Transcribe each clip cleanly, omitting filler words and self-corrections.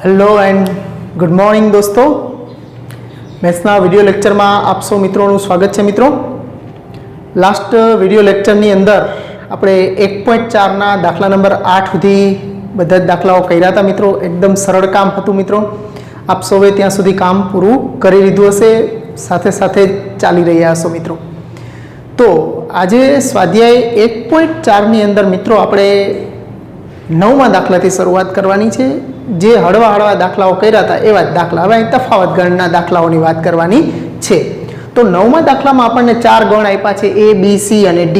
Hello and good morning दोस्तों। मैथ्सना video lecture में आप सौ मित्रों स्वागत है। मित्रों, लास्ट विडियो लेक्चर अंदर આપણે 1.4 ના દાખલા નંબર 8 સુધી બધા જ દાખલાઓ કર્યા હતા। મિત્રો એકદમ સરળ કામ હતું। મિત્રો આપ સૌએ ત્યાં સુધી કામ પૂરું કરી લીધું હશે, સાથે સાથે ચાલી રહ્યા હશો। મિત્રો તો આજે સ્વાધ્યાય 1.4 ની અંદર મિત્રો આપણે 9મા દાખલાથી શરૂઆત કરવાની છે। જે હળવા હળવા દાખલાઓ કર્યા હતા એવા જ દાખલા, હવે તફાવત ગણના દાખલાઓની વાત કરવાની છે। તો 9મા દાખલામાં આપણને 4 ગણ આપ્યા છે, A, B, C અને D।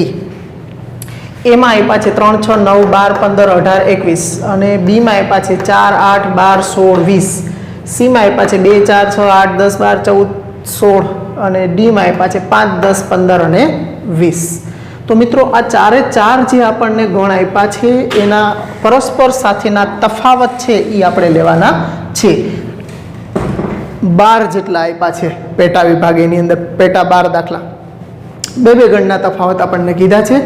એમાં આપ્યા છે 3, 6, 9, 12, 15, 18, 21 અને બીમાં આપ્યા છે 4, 8, 12, 16, 20। સીમાં આપ્યા છે 2, 4, 6, 8, 10, 12, 14, 16 અને ડીમાં આપ્યા છે 5, 10, 15 અને 20। તો મિત્રો આ ચારે ચાર જે આપણને ગણ આપ્યા છે એના પરસ્પર સાથેના તફાવત છે એ આપણે લેવાના છે। 12 જેટલા આપ્યા છે પેટા વિભાગ, એની અંદર પેટા 12 દાખલા, બે ગણના તફાવત આપણને કીધા છે।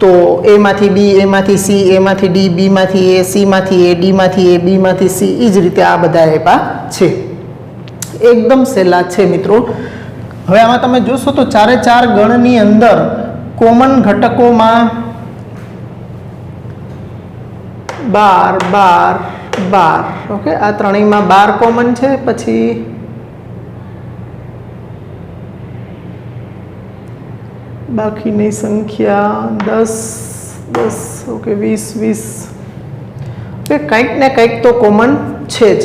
તો એ માંથી બી, એમાંથી સી, એમાંથી ડી, બીમાંથી એ, સીમાંથી એ, ડીમાંથી એ, બીમાંથી સી, એ જ રીતે આ બધા આપ્યા છે। એકદમ સહેલા છે મિત્રો। હવે આમાં તમે જોશો તો ચારે ચાર ગણની અંદર કોમન ઘટકોમાં 12, 12, 12, ઓકે, આ ત્રણેયમાં 12 કોમન છે। પછી બાકીની સંખ્યા 10, 10, ઓકે, 20, 20, ઓકે, કંઈક ને કંઈક તો કોમન છે જ,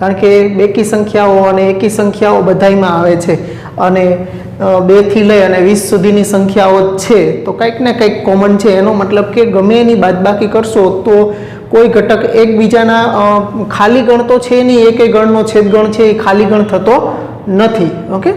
કારણ કે બેકી સંખ્યાઓ અને એકી સંખ્યાઓ બધાયમાં આવે છે અને 2 થી લઈ અને 20 સુધીની સંખ્યાઓ છે। તો કંઈક ને કંઈક કોમન છે, એનો મતલબ કે ગમે એની બાદબાકી કરશો તો કોઈ ઘટક એકબીજાના ખાલી ગણ તો છે નહીં, એકે ગણનો છેદગણ છે એ ખાલી ગણ થતો નથી। ઓકે,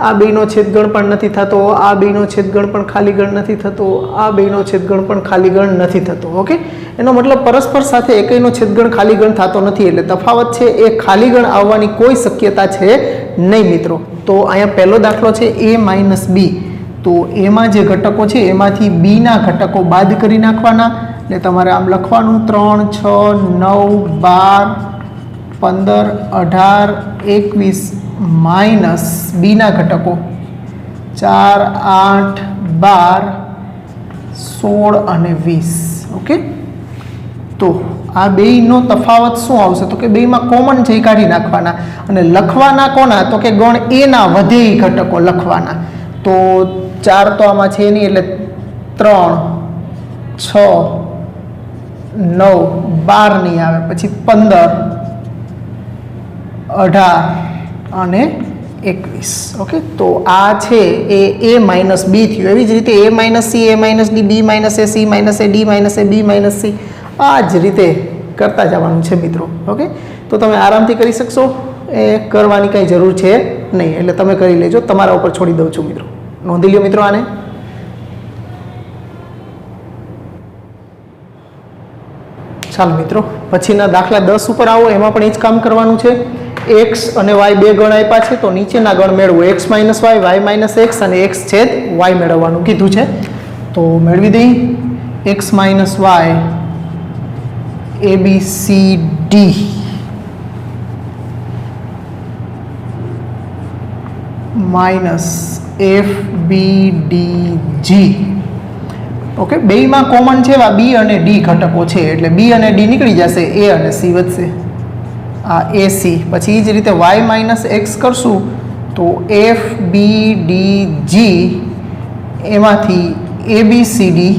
આ બેનો છેદગણ પણ નથી થતો, આ બેનો છેદગણ પણ ખાલી ગણ નથી થતો, આ બેનો છેદગણ પણ ખાલી ગણ નથી થતો। ઓકે, એનો મતલબ પરસ્પર સાથે એકયનો છેદગણ ખાલી ગણ થતો નથી, એટલે તફાવત છે એ ખાલી ગણ આવવાની કોઈ શક્યતા છે નહીં મિત્રો। તો અહીંયા પહેલો દાખલો છે A માઇનસ બી। તો એમાં જે ઘટકો છે એમાંથી બીના ઘટકો બાદ કરી નાખવાના, એટલે તમારે આમ લખવાનું 3, 6, 9, 12, 15, 18, 21 માઇનસ બીના ઘટકો 4, 8, 12, 16 અને 20। ઓકે, તો આ બેયનો તફાવત શું આવશે તો કે બેયમાં કોમન છે એ કાઢી નાખવાના અને લખવાના કોના તો કે ગણ એ ના વધેય ઘટકો લખવાના। તો 4 તો આમાં છે નહીં, એટલે 3, 6, 9, 12 નહીં આવે, પછી 15, 18 અને 21। ઓકે, તો આ છે એ A માઇનસ બી થયું। એવી જ રીતે A minus C, A minus D, B minus A, C minus A, D minus A, B minus C, આ જ રીતે કરતા જવાનું છે મિત્રો। ઓકે, તો તમે આરામથી કરી શકશો, એ કરવાની કાંઈ જરૂર છે નહીં, એટલે તમે કરી લેજો, તમારા ઉપર છોડી દઉં છું મિત્રો। નોંધી લ્યો મિત્રો આને। ચાલો મિત્રો, પછીના દાખલા 10 ઉપર આવો, એમાં પણ એ જ કામ કરવાનું છે। x અને y બે ગણ આપ્યા છે, તો નીચેના ગણ મેળવો, x minus Y, Y minus X અને x છેદ y મેળવવાનું કીધું છે। તો મેળવી દઈ x minus y A, B, C, D minus F, B, D, G। Okay, બેયમાં કોમન છે એવા બી અને ડી ઘટકો છે, એટલે બી અને ડી નીકળી જશે, એ અને સી વધશે, આ એ સી। પછી એ જ રીતે વાય માઇનસ એક્સ કરશું તો એફ, બી, ડી, જી, એમાંથી એ, બી, સી, ડી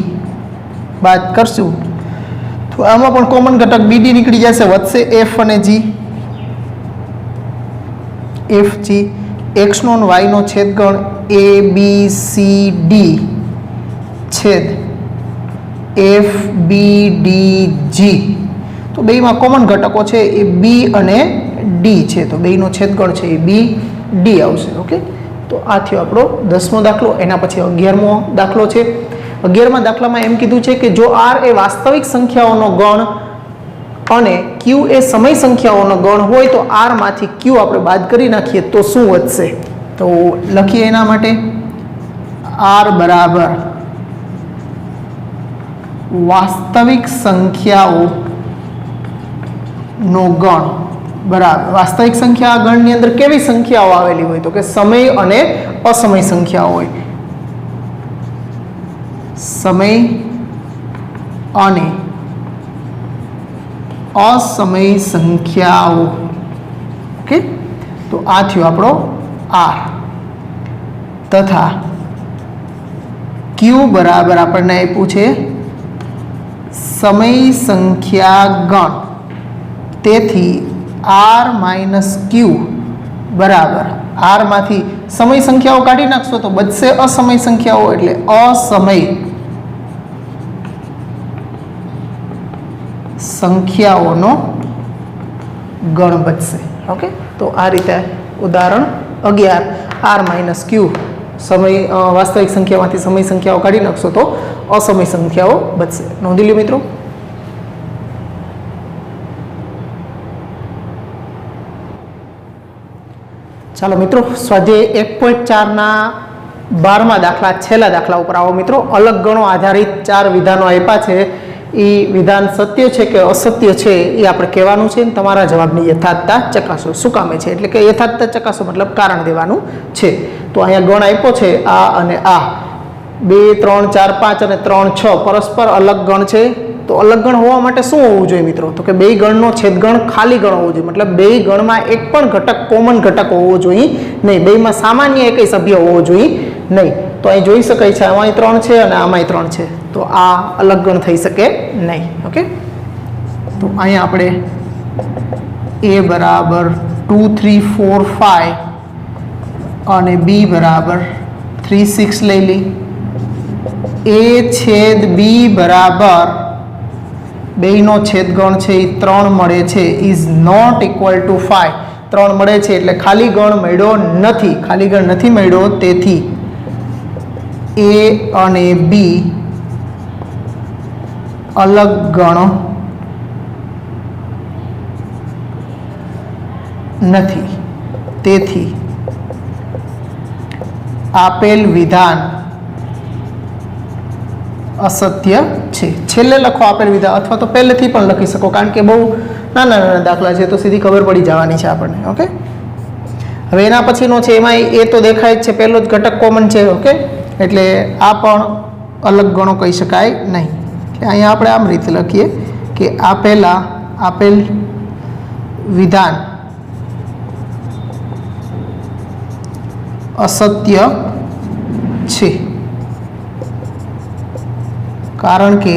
બાદ કરશું તો આમાં પણ કોમન ઘટક બી ડી નીકળી જશે, વધશે એફ અને જી, એફ જી। એક્સનો અને વાયનો છેદગણ એ, બી, સી, ડી છેદ એફ, બી, ડી, જી। તો બેયમાં કોમન ઘટકો છે એ બી અને ડી છે, તો બેયનો છેદગણ છે એ બી ડી આવશે। ઓકે, તો આ થયો આપણો 10મો દાખલો। એના પછી 11મો દાખલો છે। 11મા દાખલામાં એમ કીધું છે કે જો આર એ વાસ્તવિક સંખ્યાઓનો ગણ અને ક્યુ એ સમય સંખ્યાઓનો ગણ હોય તો આર માંથી ક્યુ આપણે બાદ કરી નાખીએ તો શું વધશે? તો લખીએ એના માટે આર બરાબર વાસ્તવિક સંખ્યાઓ નો ગણ બરાબર વાસ્તવિક સંખ્યા ગણની અંદર કેવી સંખ્યાઓ આવેલી હોય તો કે સમય અને અસમય સંખ્યાઓ હોય સમય અને અસમય સંખ્યાઓ ઓકે તો આ થયો આપણો આર તથા ક્યુ બરાબર આપણને આપ્યું છે સમય સંખ્યા ગણ તેથી આર માઇનસ ક્યુ બરાબર આરમાંથી સમય સંખ્યાઓ કાઢી નાખશો તો બચશે અસમય સંખ્યાઓ એટલે અસમય સંખ્યાઓનો ગણ બચશે ઓકે તો આ રીતે ઉદાહરણ 11 આર માઇનસ ક્યુ સમય વાસ્તવિક સંખ્યામાંથી સમય સંખ્યાઓ કાઢી નાખશો તો અસમય સંખ્યાઓ બચશે નોંધી લો મિત્રો ચાલો મિત્રો સ્વાધ્યાય 1.4 ના 12મા દાખલા છેલ્લા દાખલા ઉપર આવો મિત્રો અલગ ગણો આધારિત 4 વિધાનો આપ્યા છે એ વિધાન સત્ય છે કે અસત્ય છે એ આપણે કહેવાનું છે અને તમારા જવાબની યથાર્થતા ચકાસો શું કામે છે એટલે કે યથાર્થતા ચકાસો મતલબ કારણ દેવાનું છે તો અહીંયા ગણ આપ્યો છે આ અને આ 2 3 4 5 અને 3 6 પરસ્પર અલગ ગણ છે તો અલગ ગણ હોવા માટે શું હોવું જોઈએ મિત્રો તો કે બે ગણનો છેદગણ ખાલી ગણ હોવો જોઈએ મતલબ બે ગણમાં એક પણ ઘટક કોમન ઘટક હોવો જોઈએ નહીં બેમાં સામાન્ય એકય સભ્ય હોવો જોઈએ નહીં તો અહીં જોઈ શકાય છે આમાંય 3 છે અને આમાંય 3 છે તો આ અલગ ગણ થઈ શકે નહીં ઓકે તો અહીંયા આપણે a બરાબર 2 3 4 5 અને b બરાબર 3 6 લઈ લઈ a છેદ b બરાબર બેયનો છેદગણ છે એ 3 મળે છે ઇઝ નોટ ઇક્વલ ટુ 5 3 મળે છે એટલે ખાલી ગણ મળ્યો નથી ખાલી ગણ નથી મળ્યો તેથી a અને b અલગ ગણ નથી તેથી આપેલ વિધાન અસત્ય છે છેલ્લે લખો આપેલ વિધાન અથવા તો પહેલેથી પણ લખી શકો કારણ કે બહુ નાના નાના દાખલા છે તો સીધી ખબર પડી જવાની છે આપણને ઓકે હવે એના પછીનો છે એમાં એ તો દેખાય જ છે પહેલો જ ઘટક કોમન છે ઓકે એટલે આ પણ અલગ ગણો કહી શકાય નહીં એટલે અહીંયા આપણે આમ રીતે લખીએ કે આપેલ વિધાન અસત્ય છે કારણ કે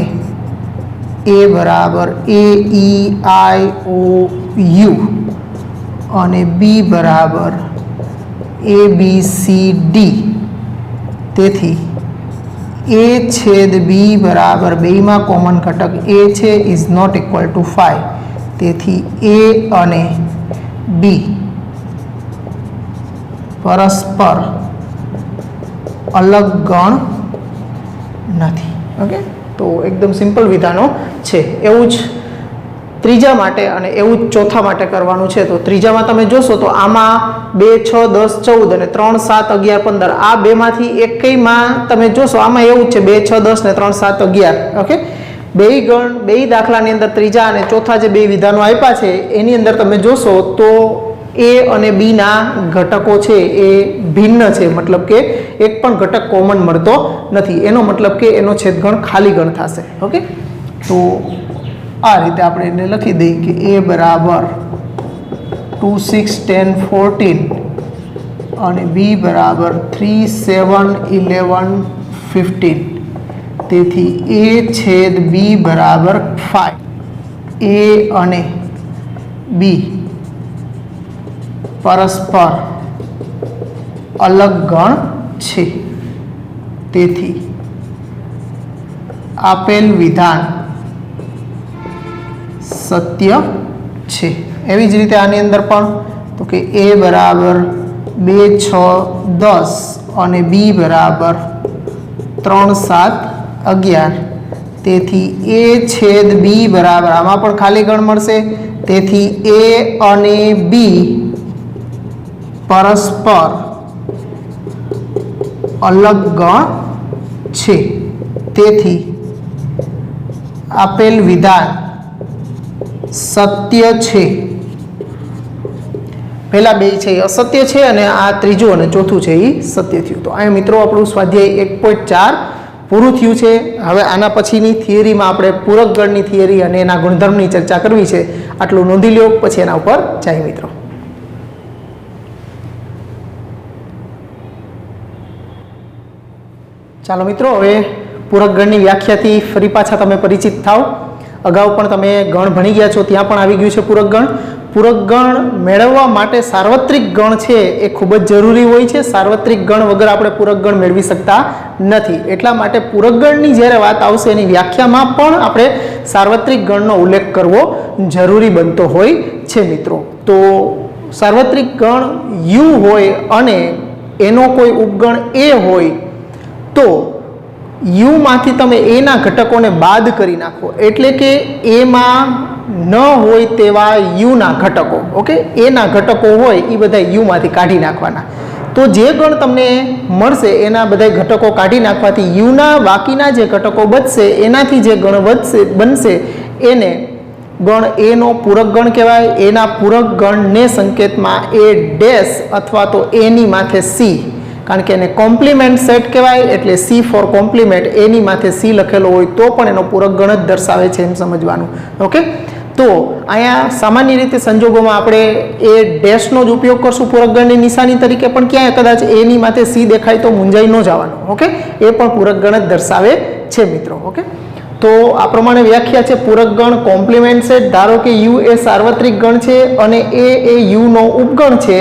a બરાબર a e i o u અને b બરાબર a b c d તેથી a છેદ b બરાબર બેયમાં કોમન ઘટક a છે ઇઝ નોટ ઇક્વલ ટુ 5 તેથી a અને b પરસ્પર અલગ ગણ નથી ઓકે તો એકદમ સિમ્પલ વિધાનો છે એવું જ ત્રીજા માટે અને એવું જ ચોથા માટે કરવાનું છે તો ત્રીજામાં તમે જોશો તો આમાં 2 6 10 14 અને 3 7 11 15 આ બેમાંથી એકમાં તમે જોશો આમાં એવું જ છે 2 6 10 ને 3 7 11 ઓકે બે દાખલાની અંદર ત્રીજા અને ચોથા જે બે વિધાનો આપ્યા છે એની અંદર તમે જોશો તો a અને b ના ઘટકો છે એ ભિન્ન છે મતલબ કે એક પણ ઘટક કોમન મળતો નથી એનો મતલબ કે એનો છેદગણ ખાલી ગણ થશે ઓકે તો આ રીતે આપણે એને લખી દઈએ કે a બરાબર 2 6 10 14 અને b બરાબર 3 7 11 15 તેથી a છેદ b બરાબર 5 a અને b પરસ્પર અલગ ગણ છે તેથી આપેલ વિધાન સત્ય છે એવી જ રીતે આની અંદર પણ તો કે a બરાબર 2 6 10 અને b બરાબર 3 7 11 તેથી a છેદ b બરાબર આમાં પણ ખાલી ગણ મળશે તેથી a અને b પરસ્પર અલગ ગણ છે તેથી આપેલ વિધાન સત્ય છે, પહેલા બે છે એ અસત્ય છે અને આ ત્રીજું અને ચોથું છે એ સત્ય થયું. તો અહીંયા મિત્રો આપણું સ્વાધ્યાય 1.4 પૂરું થયું છે. હવે આના પછીની થિયરીમાં આપણે પૂરક ગણની થિયરી અને એના ગુણધર્મની ચર્ચા કરવી છે. આટલું નોંધી લો, પછી એના ઉપર જાય મિત્રો. ચાલો મિત્રો, હવે પૂરક ગણની વ્યાખ્યાથી ફરી પાછા તમે પરિચિત થાવ. અગાઉ પણ તમે ગણ ભણી ગયા છો, ત્યાં પણ આવી ગયું છે પૂરક ગણ. પૂરક ગણ મેળવવા માટે સાર્વત્રિક ગણ છે એ ખૂબ જ જરૂરી હોય છે. સાર્વત્રિક ગણ વગર આપણે પૂરક ગણ મેળવી શકતા નથી. એટલા માટે પૂરક ગણની જ્યારે વાત આવશે એની વ્યાખ્યામાં પણ આપણે સાર્વત્રિક ગણનો ઉલ્લેખ કરવો જરૂરી બનતો હોય છે મિત્રો. તો સાર્વત્રિક ગણ યુ હોય અને એનો કોઈ ઉપગણ એ હોય તો યુમાંથી તમે એના ઘટકોને બાદ કરી નાખો, એટલે કે એમાં ન હોય તેવા યુના ઘટકો, ઓકે, એના ઘટકો હોય એ બધા યુમાંથી કાઢી નાખવાના. તો જે ગણ તમને મળશે એના બધા ઘટકો કાઢી નાખવાથી યુના બાકીના જે ઘટકો બચશે એનાથી જે ગણ બનશે એને ગણ એનો પૂરક ગણ કહેવાય. એના પૂરક ગણને સંકેતમાં એ ડેશ અથવા તો એની માથે સી, કારણ કે એને કોમ્પ્લિમેન્ટ સેટ કહેવાય એટલે સી ફોર કોમ્પ્લિમેન્ટ, એની માથે સી લખેલો હોય તો પણ એનો પૂરક ગણ જ દર્શાવે છે એમ સમજવાનું. ઓકે, તો અહીંયા સામાન્ય રીતે સંજોગોમાં આપણે એ ડેશનો જ ઉપયોગ કરશું પૂરક ગણની નિશાની તરીકે, પણ ક્યાંય કદાચ એની માથે સી દેખાય તો મૂંઝાઈ ન જવાનું. ઓકે, એ પણ પૂરક ગણ જ દર્શાવે છે મિત્રો. ઓકે, તો આ પ્રમાણે વ્યાખ્યા છે પૂરક ગણ કોમ્પ્લિમેન્ટ સેટ. ધારો કે યુ એ સાર્વત્રિક ગણ છે અને એ યુનો ઉપગણ છે.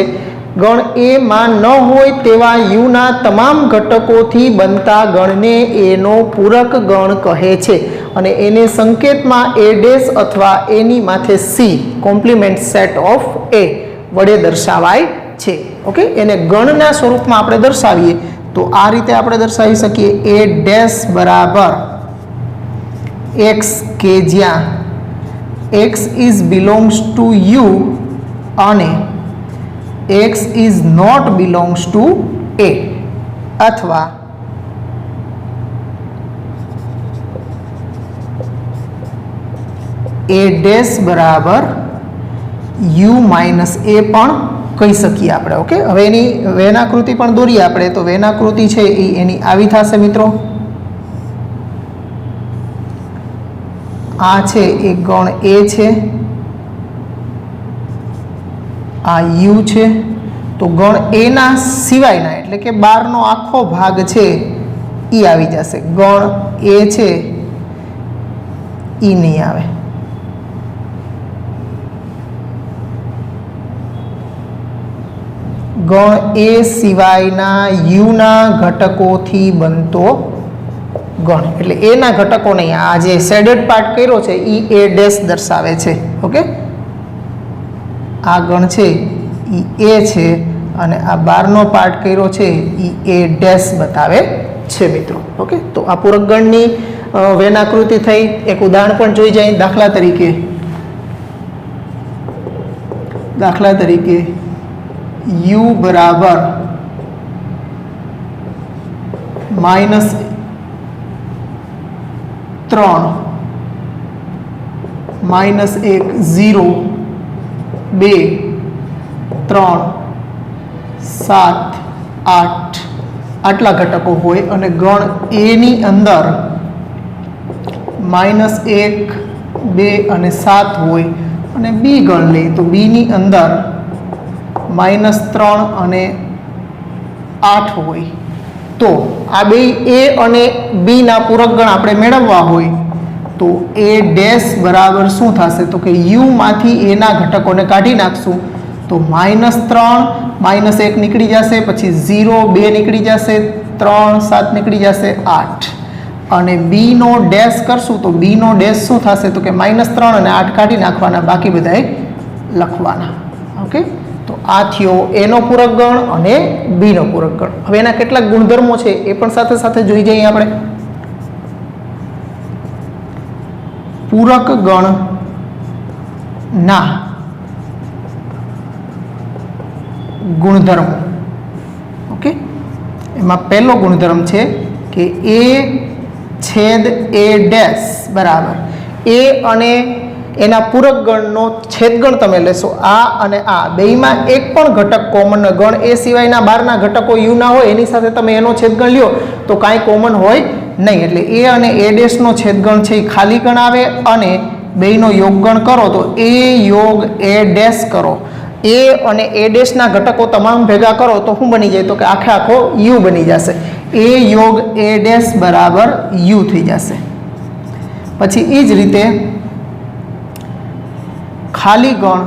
ગણ એમાં ન હોય તેવા યુના તમામ ઘટકોથી બનતા ગણને એનો પૂરક ગણ કહે છે અને એને સંકેતમાં એ ડેશ અથવા એની માથે સી કોમ્પ્લિમેન્ટ સેટ ઓફ એ વડે દર્શાવાય છે. ઓકે, એને ગણના સ્વરૂપમાં આપણે દર્શાવીએ તો આ રીતે આપણે દર્શાવી શકીએ એ ડેશ બરાબર એક્સ, કે જ્યાં x is belongs to you અને x is not belongs to a, અથવા a dash બરાબર u minus a પણ કહી શકીએ આપણે. ઓકે, હવે એની વેનાકૃતિ પણ દોરીએ આપણે. તો વેનાકૃતિ છે એ એની આવી થશે મિત્રો. આ છે એ ગણ a છે, આ યુ છે, તો ગણ એના સિવાયના એટલે કે બારનો આખો ભાગ છે એ આવી જશે. ગણ એ છે એ નહીં આવે. ગણ એ સિવાયના યુના ઘટકોથી બનતો ગણ એટલે એના ઘટકો નહીં. આ જે શેડેડ પાર્ટ કર્યો છે એ ડેશ દર્શાવે છે. ઓકે, આ ગણ છે એ છે અને આ બારનો પાર્ટ કર્યો છે એ ડેશ બતાવે છે મિત્રો. ઓકે, તો આ પૂરક ગણની વેનાકૃતિ થઈ. એક ઉદાહરણ પણ જોઈ જાય. દાખલા તરીકે યુ બરાબર -3 -1 0 2 3 7 8 આટલા ઘટકો હોય અને ગણ એની અંદર -1 2 અને 7 હોય અને બી ગણ લઈએ તો બીની અંદર -3 અને 8 હોય. તો આ બે એ અને બી ના પૂરક ગણ આપણે મેળવવા હોય તો એ ડેશ બરાબર શું થશે તો કે યુ માંથી એના ઘટકોને કાઢી નાખશું તો -3 -1 નીકળી જશે, પછી 0 2 નીકળી જશે, 3 7 નીકળી જશે, 8 અને બી નો ડેશ કરશું તો બી નો ડેશ શું થશે તો કે -3 અને 8 કાઢી નાખવાના, બાકી બધાય લખવાના. ઓકે, તો આ થયો એનો પૂરક ગણ અને બી નો પૂરક ગણ. હવે એના કેટલાક ગુણધર્મો છે એ પણ સાથે સાથે જોઈ જઈએ આપણે. પૂરક ગણ ના ગુણધર્મો. ઓકે, એમાં પહેલો ગુણધર્મ છે કે એ છેદ એ ડેશ બરાબર એ અને એના પૂરક ગણનો છેદગણ તમે લેશો આ અને આ બેયમાં એક પણ ઘટક કોમન ગણ એ સિવાયના બહારના ઘટકો યુ ના હોય એની સાથે તમે એનો છેદગણ લ્યો તો કાંઈ કોમન હોય નહીં. એટલે એ અને એ ડેશનો છેદગણ છે એ ખાલી ગણ આવે અને બેયનો યોગગણ કરો તો એ યોગ એ ડેશ કરો. એ અને એ ડેશના ઘટકો તમામ ભેગા કરો તો શું બની જાય તો કે આખે આખો યુ બની જશે. એ યોગ એ ડેશ બરાબર યુ થઈ જશે. પછી એ જ રીતે ખાલી ગણ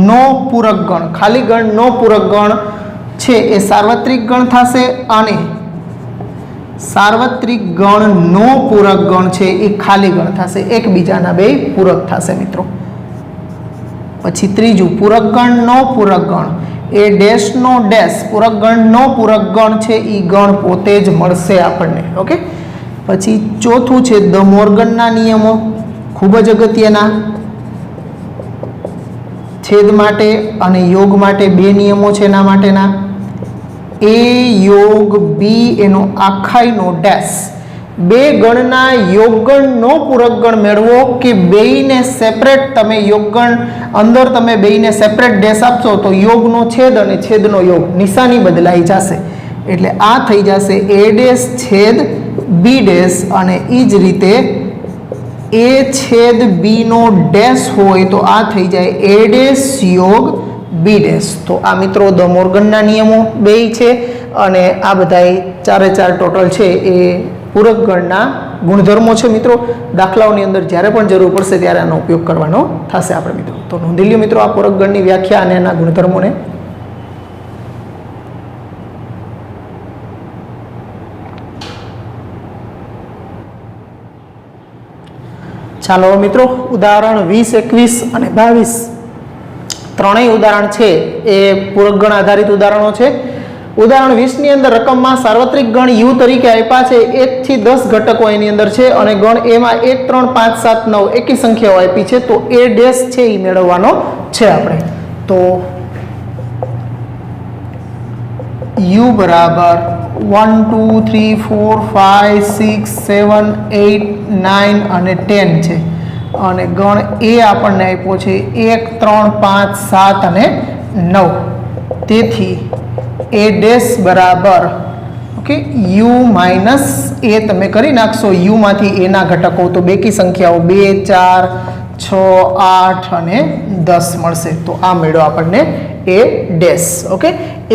નો પૂરક ગણ, ખાલી ગણ નો પૂરક ગણ છે એ સાર્વત્રિક ગણ થશે અને સાર્વત્રિક ગણ નો પૂરક ગણ છે એ ખાલી ગણ થશે, એકબીજાના બે પૂરક થશે મિત્રો. પછી ત્રીજું પૂરક ગણ નો પૂરક ગણ એ ડેશ નો ડેશ પૂરક ગણ નો પૂરક ગણ છે એ ગણ પોતે જ મળશે આપણને. ઓકે. પછી ચોથું છે ધ મોર્ગનના નિયમો, ખૂબ જ અગત્યના. છેદ માટે અને યોગ માટે બે નિયમો છે એના માટેના. એ યોગ બી એનો આખાઈનો ડેશ, બે ગણના યોગગણનો પૂરક ગણ મેળવો કે બેયને સેપરેટ તમે યોગગણ અંદર તમે બેયને સેપરેટ ડેશ આપશો તો યોગનો છેદ અને છેદનો યોગ નિશાની બદલાઈ જશે. એટલે આ થઈ જશે એ ડેશ છેદ બી ડેશ અને એ જ રીતે એ છેદ બીનો ડેશ હોય તો આ થઈ જાય એ ડેશ યોગ બી ડેશ. તો આ મિત્રો ધ મોર્ગનના નિયમો બેય છે અને આ બધાય ચારે ચાર ટોટલ છે એ પૂરક ગણના ગુણધર્મો છે મિત્રો. દાખલાઓની અંદર જ્યારે પણ જરૂર પડશે ત્યારે આનો ઉપયોગ કરવાનો થશે આપણે મિત્રો. તો નોંધી લ્યો મિત્રો આ પૂરક ગણની વ્યાખ્યા અને એના ગુણધર્મોને. ચાલો મિત્રો ઉદાહરણ 20, 21 અને 22 ત્રણેય ઉદાહરણ છે એ પૂરક ગણ આધારિત ઉદાહરણો છે. ઉદાહરણ 20 ની અંદર રકમમાં સાર્વત્રિક ગણ યુ તરીકે આપ્યા છે. 1 થી 10 ઘટકો એની અંદર છે અને ગણ એમાં 1, 3, 5, 7, 9 એકી સંખ્યાઓ આપી છે. તો એ ડેશ છે એ મેળવવાનો છે આપણે. તો યુ બરાબર 1, 2, 3, 4, 5, 6, 7, 8, 9 અને 10 છે અને ગણ એ આપણને આપ્યો છે 1, 3, 5, 7 અને 9. તેથી એ ડેશ બરાબર ઓકે યુ માઇનસ એ તમે કરી નાખશો યુમાંથી એના ઘટકો તો બેકી સંખ્યાઓ 2, 4, 6, 8 અને 10 મળશે. તો આ મેળો આપણને એ ડેશ. ઓકે.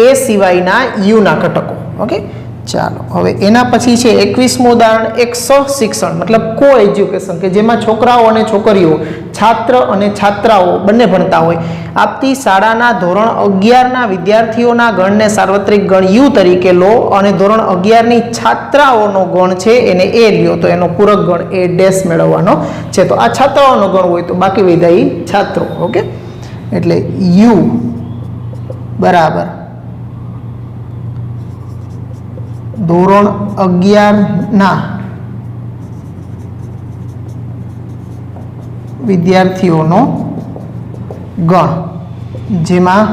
એ સિવાયના યુના ઘટકો. ઓકે. ચાલો હવે એના પછી છે 21મું ઉદાહરણ એક સહશિક્ષણ મતલબ કો એજ્યુકેશન કે જેમાં છોકરાઓ અને છોકરીઓ છાત્ર અને છાત્રાઓ બંને ભણતા હોય. આપતી શાળાના ધોરણ 11ના વિદ્યાર્થીઓના ગણને સાર્વત્રિક ગણ યુ તરીકે લો અને ધોરણ 11ની છાત્રાઓનો ગણ છે એને એ લ્યો તો એનો પૂરક ગણ એ ડેશ મેળવવાનો છે. તો આ છાત્રાઓનો ગણ હોય તો બાકી બધા છાત્રો. ઓકે. એટલે યુ બરાબર ધોરણ 11ના વિદ્યાર્થીઓનો ગણ જેમાં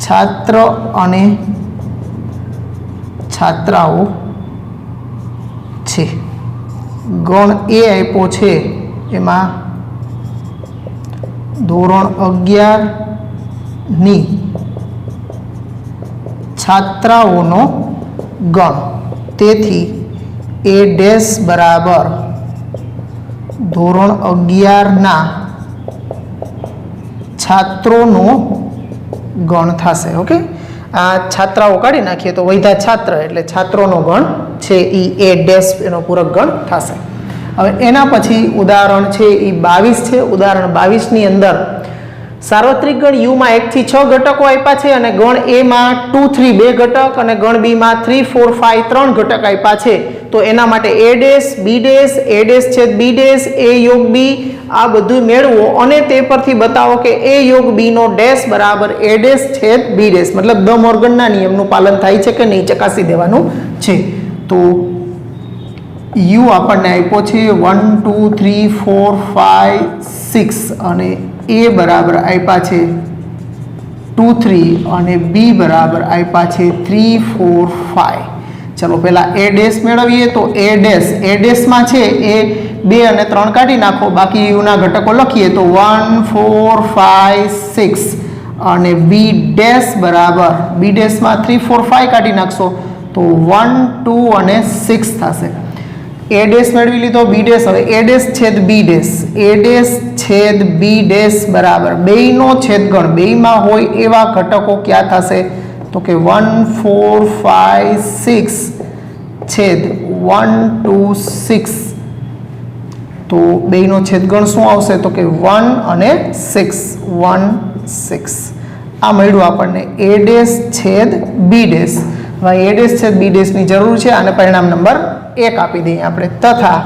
છાત્ર અને છાત્રાઓ છે. ગણ એ આપ્યો છે એમાં ધોરણ 11ની છાત્રાઓનો ગણ. તેથી એ ડેશ બરાબર ધોરણ 11ના છાત્રોનો ગણ થશે. ઓકે. આ છાત્રાઓ કાઢી નાખીએ તો વૈધા છાત્ર એટલે છાત્રોનો ગણ છે એ ડેશ એનો પૂરક ગણ થશે. હવે એના પછી ઉદાહરણ છે એ 22 છે. ઉદાહરણ 22ની અંદર સાર્વત્રિક ગણ યુમાં 1 થી 6 ઘટકો આપ્યા છે અને ગણ એમાં 2, 3 2 ઘટક અને ગણ બીમાં 3, 4, 5 3 ઘટક આપ્યા છે. તો એના માટે A dash B dash A dash છેદ બી ડેશ એ યોગ બી આ બધું મેળવો અને તે પરથી બતાવો કે એ યોગ બી નો ડેશ બરાબર એ ડેશ છેદ બી ડેશ મતલબ ધ મોર્ગનના નિયમનું પાલન થાય છે કે નહીં ચકાસી દેવાનું છે. તો યુ આપણને આપ્યો છે 1, 2, 3, 4, 5, 6 અને એ બરાબર આપ્યા છે 2, 3 અને બી બરાબર આપ્યા છે 3, 4, 5. ચલો પહેલા એ ડેશ મેળવીએ તો એ ડેશમાં છે એ 2 અને 3 કાઢી નાખો, બાકી યુના ઘટકો લખીએ તો 1 4 5 6 અને બી ડેશ બરાબર બી ડેશમાં 3 4 5 કાઢી નાખશો તો 1 2 અને 6 થશે. એ ડેશ મેળવી લીધો, બી ડેશ. હવે એ ડેશ છેદ બી ડેશ, એ ડેશ છેદ બી ડેશ બરાબર બેયનો છેદગણ બેયમાં હોય એવા ઘટકો ક્યાં થશે તો કે 1 4 5 6 છેદ 1 2 6. તો બેયનો છેદગણ શું આવશે તો કે 1 અને 6 1 6. આ મળ્યું આપણને એ ડેશ છેદ બી ડેશ. હવે એ ડેશ છેદ બી ડેશની જરૂર છે અને પરિણામ નંબર 1 આપી દઈએ આપણે. તથા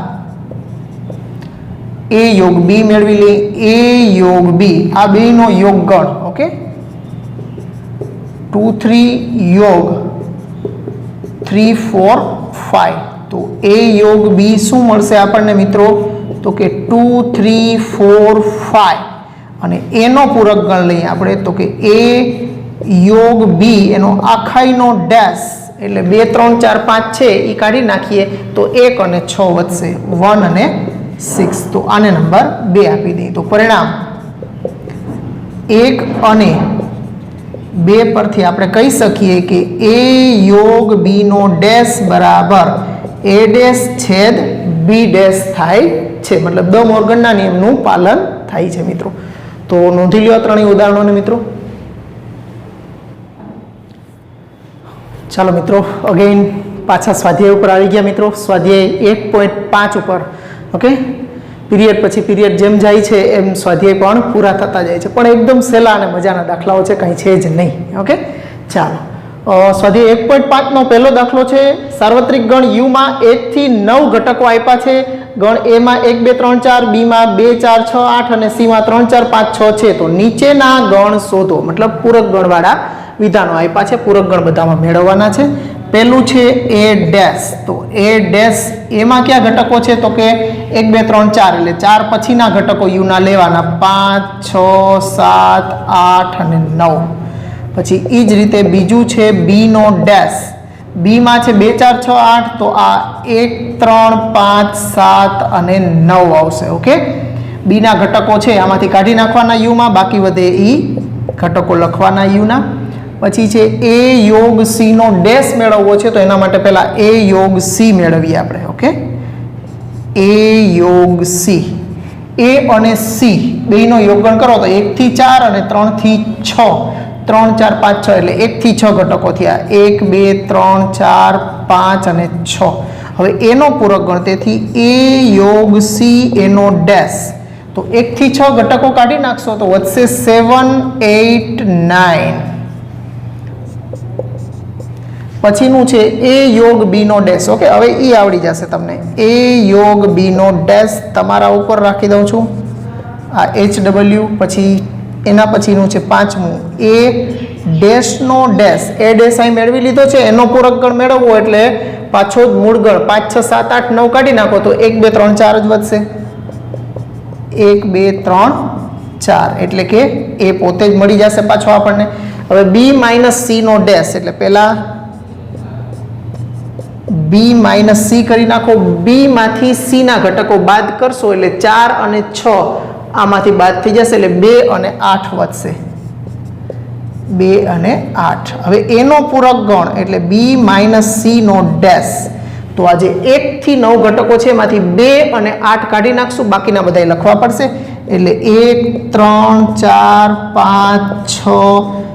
એ યોગ બી મેળવી લઈએ. એ યોગ બી આ બેયનો યોગ ગણ. ઓકે, 2 3 યોગ 3 4 5. તો એ યોગ બી શું મળશે આપણને મિત્રો તો કે 2 3 4 5 અને એનો પૂરક ગણ લઈએ આપણે તો કે એ યોગ બી એનો આખાઈનો ડેશ એટલે 2 3 4 5 છે એ કાઢી નાખીએ તો 1 અને 6 વધશે 1 અને 6. તો આને નંબર 2 આપી દઈએ. તો પરિણામ 1 અને 2 પરથી આપણે કહી શકીએ કે એ યોગ બી નો ડેશ બરાબર એ ડેશ છેદ બી ડેશ થાય છે. મતલબ દ મોર્ગનના નિયમનું પાલન થાય છે મિત્રો. તો નોંધી લ્યો ત્રણેય ઉદાહરણોને મિત્રો. ચાલો મિત્રો અગેન પાછા સ્વાધ્યાય ઉપર આવી ગયા મિત્રો. સ્વાધ્યાય 1.5 ઉપર. ઓકે, પીરિયડ પછી પીરિયડ જેમ જાય છે એમ સ્વાધ્યાય પણ પૂરા થતા જાય છે, પણ એકદમ સહેલા અને મજાના દાખલાઓ છે, કંઈ છે જ નહીં. ઓકે, ચાલો સ્વાધ્યાય 1.5 નો પહેલો દાખલો છે. સાર્વત્રિક ગણ યુમાં 1 થી 9 ઘટકો આપ્યા છે. ગણ એ માં 1 2 3 4, બી માં 2 4 6 8 અને સી માં 3 4 5 6 છે. તો નીચેના ગણ શોધો. મતલબ પૂરક ગણવાળા વિધાનો આપ્યા છે. પૂરક ગણ બધામાં મેળવવાના છે. પહેલું છે એ ડેશ. તો એ ડેશ એમાં કયા ઘટકો છે તો કે 1 2 3 4 એટલે 4 પછીના ઘટકો યુના લેવાના 5 6 7 8 અને 9. પછી એ જ રીતે બીજું છે બી નો ડેશ. બી માં છે 2 4 6 8 તો આ 1 3 5 7 અને 9 આવશે. ઓકે, બી ના ઘટકો છે આમાંથી કાઢી નાખવાના યુમાં, બાકી વધે ઈ ઘટકો લખવાના યુના. પછી છે એ યોગ સી નો ડેશ મેળવવો છે તો એના માટે પહેલા એ યોગ સી મેળવીએ આપણે. ઓકે, એ યોગ સી. એ અને સી બેયનો યોગગણ કરો તો 1 થી 4 અને 3 થી 6. 3 4 5 6 એટલે 1 થી 6 ઘટકો થયા. 1 2 3 4 5 અને 6. હવે એનો પૂરક ગણ, તેથી એ યોગ સી એનો ડેશ. તો 1 થી 6 ઘટકો કાઢી નાખશો તો વધશે 7 8 9. પછીનું છે એ યોગ બી નો ડેશ. ઓકે, હવે એ આવડી જશે તમને. એ યોગ બી નો ડેશ તમારા ઉપર રાખી દઉં છું, આ HW. પછી એના પછીનું છે પાંચમું એ ડેશ નો ડેશ. એ ડેશ અહીં મેળવી લીધો છે, એનો પૂરક ગણ મેળવવો એટલે પાછો જ મૂળ ગણ 5 6 7 8 9 કાઢી નાખો તો 1 2 3 4 જ વધશે. 1 2 3 4 એટલે કે એ પોતે જ મળી જશે પાછો આપણને. હવે બી માઇનસ સી નો ડેશ એટલે પહેલા બી માઇનસ સી કરી નાખો. બી માંથી સી ના ઘટકો બાદ કરશો એટલે 4 અને 6 આમાંથી બાદ થઈ જશે એટલે 2 અને 8 વધશે. 2 અને 8. હવે એનો પૂરક ગણ એટલે બી માઇનસ સી નો ડેશ. તો આજે 1 થી 9 ઘટકો છે એમાંથી 2 અને 8 કાઢી નાખશું, બાકીના બધા લખવા પડશે. એટલે 1 3 4 5 6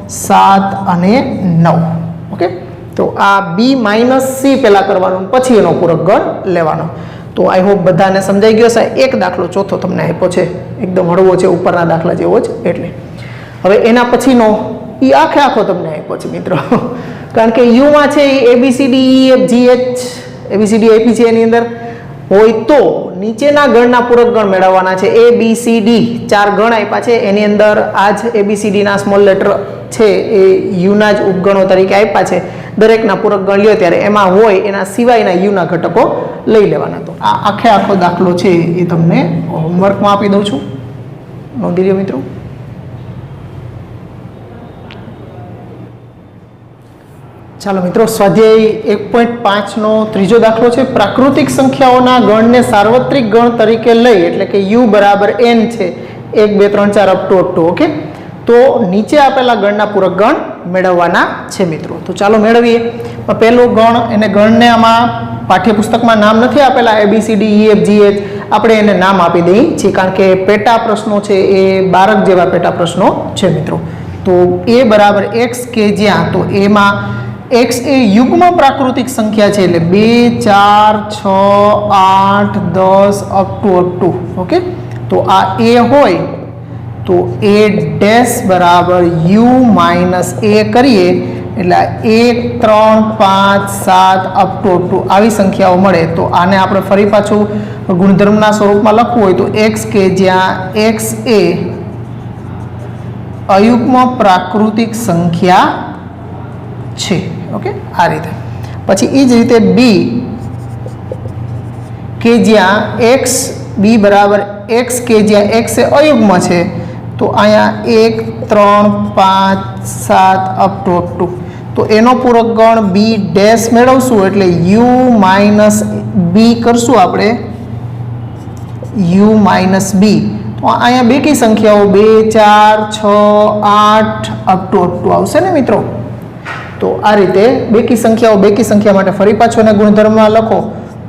7 અને 9. ઓકે, તો આ બી માઇનસ સી પહેલાં કરવાનું, પછી એનો પૂરક ગણ લેવાનો. તો આઈ હોપ બધાને સમજાઈ ગયો છે. એક દાખલો ચોથો તમને આપ્યો છે, એકદમ હળવો છે, ઉપરના દાખલા જેવો જ. એટલે હવે એના પછીનો એ આખો તમને આપ્યો છે મિત્રો, કારણ કે યુમાં છે એ ABCD EF GH ABCD આપી છે, એની અંદર હોય તો નીચેના ગણના પૂરક ગણ મેળવવાના છે. ABCD 4 ગણ આપ્યા છે, એની અંદર આ જ ABCD ના સ્મોલ લેટર છે એ યુના જ ઉપગણો તરીકે આપ્યા છે. દરેકના પૂરક ગણ લ્યો ત્યારે એમાં હોય એના સિવાયના યુના ઘટકો લઈ લેવાના. તો આ આખો દાખલો છે એ તમને હોમવર્કમાં આપી દઉં છું, નોંધી લ્યો મિત્રો. ચાલો મિત્રો, સ્વાધ્યાય 1.5નો ત્રીજો દાખલો છે. પ્રાકૃતિક સંખ્યાઓના ગણને સાર્વત્રિક ગણ તરીકે લઈ, એટલે કે u બરાબર n છે, 1 2 3 4 અપ ટુ. ઓકે, તો નીચે આપેલા ગણના પૂરક ગણ મેળવવાના છે મિત્રો. તો ચાલો મેળવીએ. પહેલો ગણ, એને ગણને આમાં પાઠ્યપુસ્તકમાં નામ નથી આપેલા ABCDEFGH, આપણે એને નામ આપી દઈએ છીએ કારણ કે પેટા પ્રશ્નો છે એ 12 જેવા પેટા પ્રશ્નો છે મિત્રો. તો a બરાબર x કે જ્યાં, તો એમાં x એ યુગ્મ પ્રાકૃતિક સંખ્યા છે, એટલે 2 4 6 8 10 અપ ટુ. ઓકે, તો આ a હોય તો a ડેશ બરાબર u માઇનસ a કરીએ એટલે 1 3 5 7 અપ ટુ આવી સંખ્યાઓ મળે. તો આને આપણે ફરી પાછું ગુણધર્મના સ્વરૂપમાં લખવું હોય તો x કે જ્યાં x એ અયુગ્મ પ્રાકૃતિક સંખ્યા છે. ઓકે, આ રીતે. પછી એ જ રીતે b કે જ્યાં x, b બરાબર x કે જ્યાં x એ અયુગ્મ છે, તો અહીંયા 1 3 5 7 અપ ટુ. તો એનો પૂરક ગણ b ડેશ મેળવશું એટલે u માઇનસ b કરશું આપણે, u માઇનસ b. તો અહીંયા બેકી સંખ્યાઓ 2 4 6 8 અપ ટુ આવશે ને મિત્રો. તો આ રીતે બેકી સંખ્યા માટે ફરી પાછો એને ગુણધર્મમાં લખો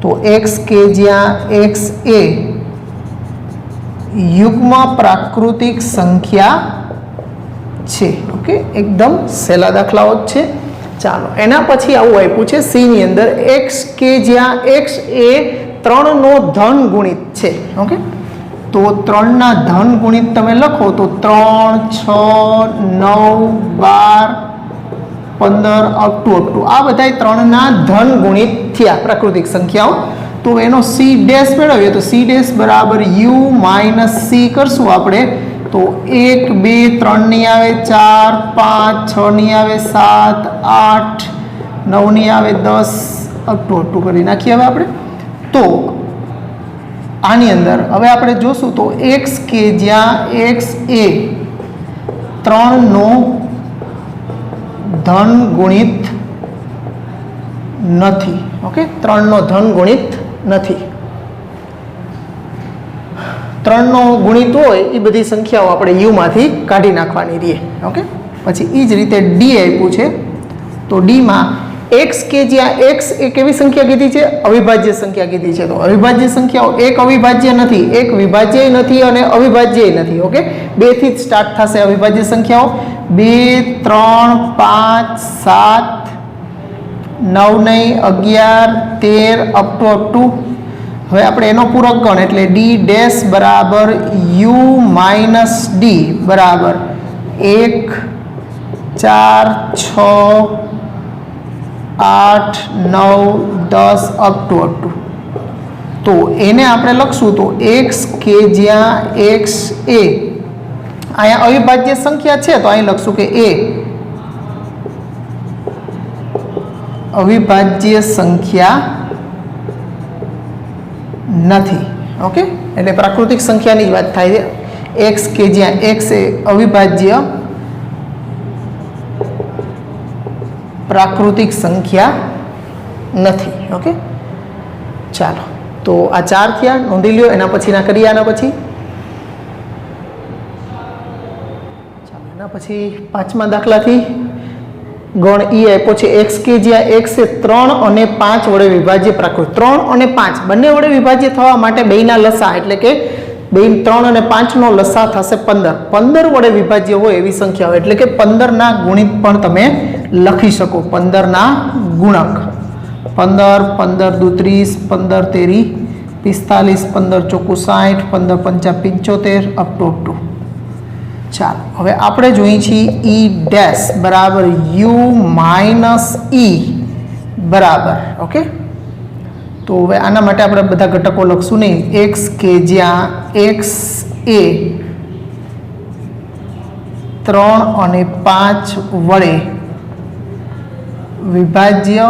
તો x કે જ્યાં x એ યુગ્મ પ્રાકૃતિક સંખ્યા છે. ઓકે, એકદમ સહેલા દાખલાઓ જ છે. ચાલો, એના પછી આવું આપ્યું છે c ની અંદર x કે જ્યાં x એ 3 નો ધન ગુણિત છે. ઓકે, તો 3 ના ધન ગુણિત તમે લખો તો 3 6 9 12 15 અપ ટુ. આ બધા 3 ના ધન ગુણિત થયા પ્રાકૃતિક સંખ્યાઓ. તો એનો c ડેશ મેળવીએ તો c ડેશ બરાબર u માઇનસ c કરશું આપણે. તો 1 2 3 ની આવે, 4 5 6 ની આવે, 7 8 9 ની આવે, 10 અપ ટુ કરી નાખીએ હવે આપણે. તો આની અંદર હવે આપણે જોશું તો x કે જ્યાં x એ 3 નો ધન ગુણિત નથી. ઓકે, 3 નો ધન ગુણિત નથી. 3 નો ગુણિત હોય એ બધી સંખ્યાઓ આપણે u માંથી કાઢી નાખવાની રહે. ઓકે, પછી એ જ રીતે d આપ્યું છે. તો d માં x કે જ્યાં x એ કેવી સંખ્યા કીધી છે? અવિભાજ્ય સંખ્યા કીધી છે. તો અવિભાજ્ય સંખ્યાઓ એક અવિભાજ્ય નથી, એક વિભાજ્ય નથી અને અવિભાજ્ય નથી. ઓકે, 2 થી જ સ્ટાર્ટ થશે અવિભાજ્ય સંખ્યાઓ. 2 3 5 7 9 નહીં 11 13 અપ ટુ. હવે આપણે એનો પૂરક ગણ એટલે d ડેશ બરાબર u માઇનસ d બરાબર 1 4 6 8 9 10 અપ ટુ. તો એને આપણે લખશું તો x કે જ્યાં x એ અહીંયા અવિભાજ્ય સંખ્યા છે, તો અહીં લખશું કે a અવિભાજ્ય સંખ્યા નથી. ઓકે, એટલે પ્રાકૃતિક સંખ્યાની જ વાત થાય છે. x કે જ્યાં x એ અવિભાજ્ય પ્રાકૃતિક સંખ્યા નથી. ઓકે, ચાલો, તો આ 4 થયા, નોંધી લ્યો. એના પછીના કરીએ. આના પછી ચાલો, એના પછી 5મા દાખલાથી ગણ e આપ્યો છે x કે જ્યાં x એ 3 અને 5 વડે વિભાજ્ય પ્રાકૃતિક. 3 અને 5 બંને વડે વિભાજ્ય થવા માટે બેયના લસા એટલે કે 3 અને 5 નો લસા થશે 15. 15 વડે વિભાજ્ય હોય એવી સંખ્યાઓ એટલે કે 15 ના ગુણિત પણ તમે લખી શકો. 15 ના ગુણક 15 15 દુ 30 15 તેરી 45 15 ચોકુ 60 15 પંચા 75 અપ ટુ. ચાલો, હવે આપણે જોઈએ છીએ e ડેશ બરાબર u માઇનસ e બરાબર. ઓકે, તો હવે આના માટે આપણે બધા ઘટકો લખશું નહીં. x કે જ્યાં x એ 3 અને 5 વડે વિભાજ્ય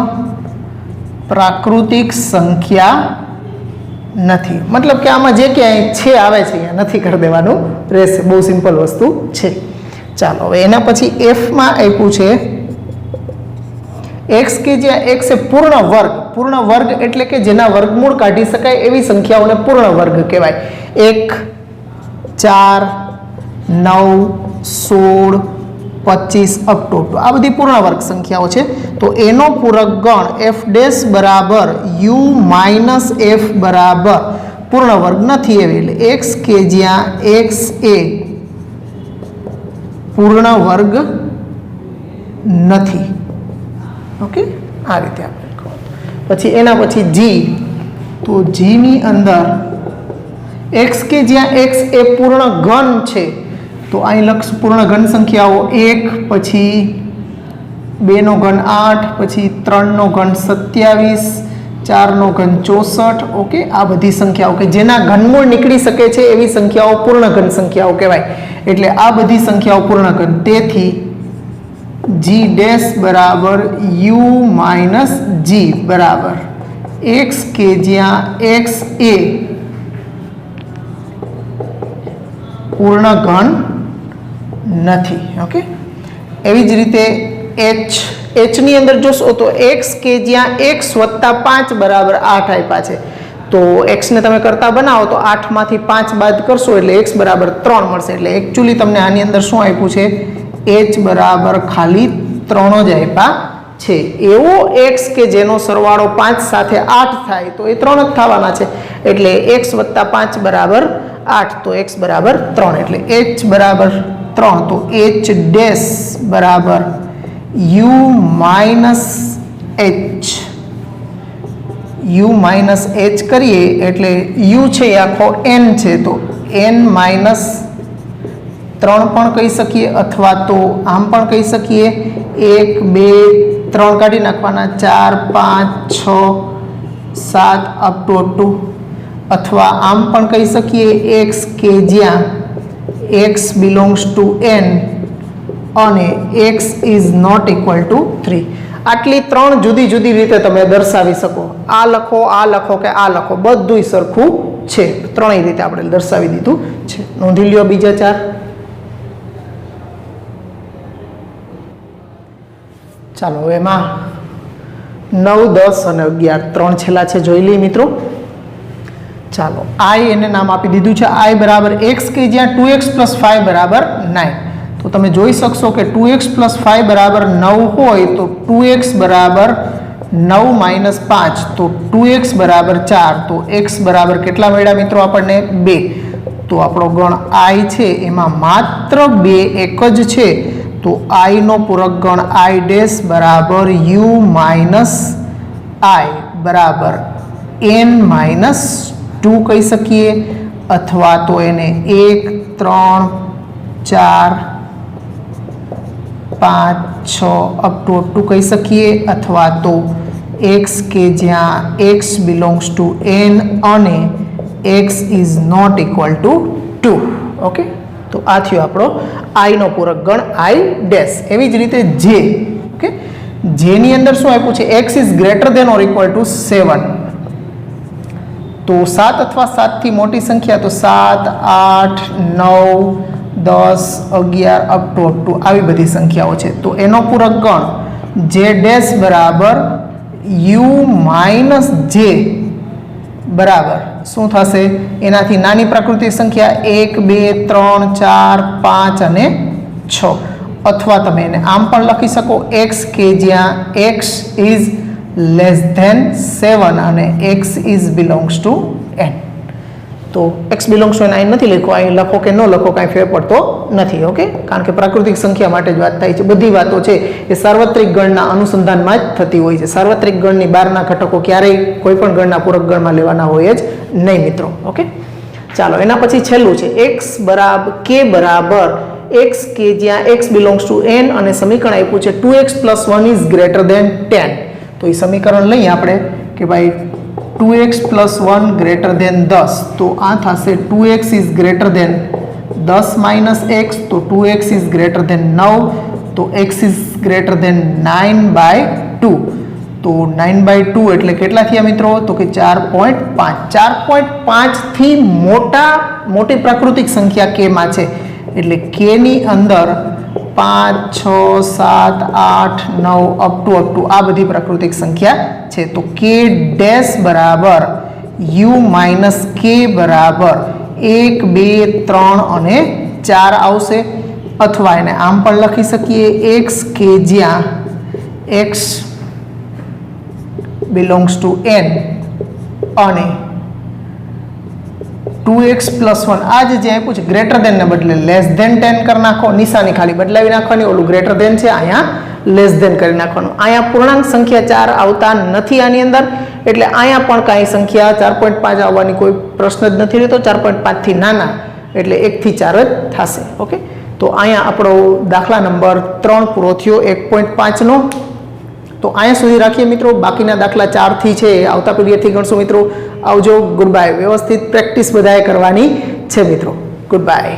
પ્રાકૃતિક સંખ્યા નથી. મતલબ કે આમાં જે ક્યાંય છે આવે છે અહીંયા નથી કરી દેવાનું રહેશે. બહુ સિમ્પલ વસ્તુ છે. ચાલો, હવે એના પછી f માં આપ્યું છે x કે જ્યાં x એ પૂર્ણ વર્ગ એટલે કે જેના વર્ગમૂળ કાઢી શકાય એવી સંખ્યાઓને પૂર્ણ વર્ગ કહેવાય. 1 4 9 16 25 અપ ટુ આ બધી પૂર્ણ વર્ગ સંખ્યાઓ છે. તો એનો પૂરક ગણ f ડેશ બરાબર u માઇનસ f બરાબર પૂર્ણ વર્ગ નથી એવી, એટલે x કે જ્યાં x એ પૂર્ણ વર્ગ નથી. ઓકે, આ રીતે આપણે પછી એના પછી g, તો g ની અંદર x કે જ્યાં x એ પૂર્ણ ઘન છે તો અહીં લક્ષ પૂર્ણ ઘન સંખ્યાઓ 1 પછી 2 નો ઘન 8 પછી 3 નો ઘન 27 4 નો ઘન 64. ઓકે, આ બધી સંખ્યાઓ કે જેના ઘનમૂળ નીકળી શકે છે એવી સંખ્યાઓ પૂર્ણ ઘન સંખ્યાઓ કહેવાય. એટલે આ બધી સંખ્યાઓ પૂર્ણ ઘન. તેથી g ડેશ બરાબર u માઇનસ g બરાબર x કે જ્યાં x એ પૂર્ણ ઘન નથી. ઓકે, એવી જ રીતે h ની અંદર જોશો તો x કે જ્યાં x વત્તા 5 બરાબર 8 આપ્યા છે. તો x ને તમે કરતા બનાવો તો 8 માંથી 5 બાદ કરશો એટલે x બરાબર 3 મળશે. એટલે એકચ્યુઅલી તમને આની અંદર શું આપ્યું છે? h બરાબર ખાલી 3 જ આપ્યા છે. એવો x કે જેનો સરવાળો 5 સાથે 8 થાય તો એ 3 જ થવાના છે. એટલે x વત્તા 5 બરાબર 8, તો x બરાબર 3. એટલે h બરાબર 3, તો h ડેશ બરાબર u માઇનસ h કરીએ એટલે u છે એ આખો n છે તો n માઇનસ 3 પણ કહી શકીએ અથવા તો આમ પણ કહી શકીએ 1 2 3 કાઢી નાખવાના 4 5 6 7 અપ ટુ 2, અથવા આમ પણ કહી શકીએ x કે જ્યાં x બિલોંગ્સ ટુ n અને x is not equal to 3. આટલી 3 જુદી જુદી રીતે તમે દર્શાવી શકો. આ લખો કે આ લખો, બધુંય સરખું છે. ત્રણેય રીતે આપણે દર્શાવી દીધું છે. નોંધી લ્યો બીજા 4. ચાલો હવે એમાં 9 10 અને 11 3 છેલ્લા છે, જોઈ લઈએ મિત્રો. ચાલો i એને નામ આપી દીધું છે i બરાબર x કે જ્યાં 2x પ્લસ 5 બરાબર 9. તો તમે જોઈ શકશો કે 2x પ્લસ 5 બરાબર 9 હોય તો 2x બરાબર 9 માઇનસ 5, તો 2x બરાબર 4. તો x બરાબર કેટલા મળ્યા મિત્રો આપણને? 2. તો આપણો ગણ i છે એમાં માત્ર 2 એક જ છે. તો i નો પૂરક ગણ i ડેશ બરાબર u માઇનસ i બરાબર n માઇનસ 2 કહી શકીએ, અથવા તો એને 1 3 4 5 6 અપ ટુ 2 કહી શકીએ, અથવા તો x કે જ્યાં x બિલોંગ્સ ટુ n અને x is not equal to 2. Okay, તો આ થયો આપણો i નો પૂરક ગણ i ડેશ. એવી જ રીતે j. ઓકે, j ની અંદર શું આપ્યું છે? x is greater than or equal to 7. તો 7 અથવા 7 થી મોટી સંખ્યા તો 7 8 9 10 11 અપ ટુ આવી બધી સંખ્યાઓ છે. તો એનો પૂરક ગણ j ડેશ બરાબર u માઇનસ j બરાબર શું થશે? એનાથી નાની પ્રાકૃતિક સંખ્યા 1 2 3 4 5 અને 6, અથવા તમે એને આમ પણ લખી શકો x કે જ્યાં x ઇઝ લેસ ધેન 7 અને x is belongs to n. તો x બિલોંગ્સ ટુ n અહીં નથી લખો, અહીં લખો કે ન લખો કાંઈ ફેર પડતો નથી. ઓકે, કારણ કે પ્રાકૃતિક સંખ્યા માટે જ વાત થાય છે. બધી વાતો છે એ સાર્વત્રિક ગણના અનુસંધાનમાં જ થતી હોય છે. સાર્વત્રિક ગણની બહારના ઘટકો ક્યારેય કોઈ પણ ગણના પૂરક ગણમાં લેવાના હોય જ નહીં મિત્રો. ઓકે, ચાલો એના પછી છેલ્લું છે x બરાબર k બરાબર x કે જ્યાં x બિલોંગ્સ ટુ n અને સમીકરણ આપ્યું છે 2x plus 1 is greater than 10. તો એ સમીકરણ લઈએ આપણે કે ભાઈ 2x પ્લસ 1 ગ્રેટર ધેન 10. તો આ થશે 2x is greater than 10 minus x, તો 2x ઇઝ ગ્રેટર ધેન 9, તો x ઇઝ ગ્રેટર ધેન 9/2. તો 9/2 એટલે કેટલા થયા મિત્રો? તો કે 4.5. 4.5 થી મોટી પ્રાકૃતિક સંખ્યા k માં છે. એટલે k ની અંદર 5 6 7 8 9 અપ ટુ આ બધી પ્રાકૃતિક સંખ્યા છે. તો k ડેશ બરાબર u માઇનસ k બરાબર 1 2 3 અને 4 આવશે. અથવા એને આમ પણ લખી શકીએ x કે જ્યાં x બિલોંગ્સ ટુ n અને 2x + 1 આ જે આપ્યું છે ગ્રેટર ધેન ને બદલે લેસ ધેન 10 કરી નાખો. નિશાની ખાલી બદલાવી નાખવાની. ઓલું ગ્રેટર ધેન છે, અહીંયા લેસ ધેન કરી નાખવાનું. અહીંયા પૂર્ણાંક સંખ્યા 4 આવતા નથી આની અંદર, એટલે અહીંયા પણ કાંઈ સંખ્યા 4.5 આવવાની કોઈ પ્રશ્ન જ નથી રહેતો. 4.5 થી નાના એટલે 1 થી 4 જ થશે. ઓકે, તો અહીંયા આપણો દાખલા નંબર 3 પૂરો થયો 1.5 નો. તો અહીંયા સુધી રાખીએ મિત્રો. બાકીના દાખલા 4 થી છે આવતા પીરિયડથી ગણશું મિત્રો. આવજો. Good bye. વ્યવસ્થિત પ્રેક્ટિસ બધાએ કરવાની છે મિત્રો. Good bye.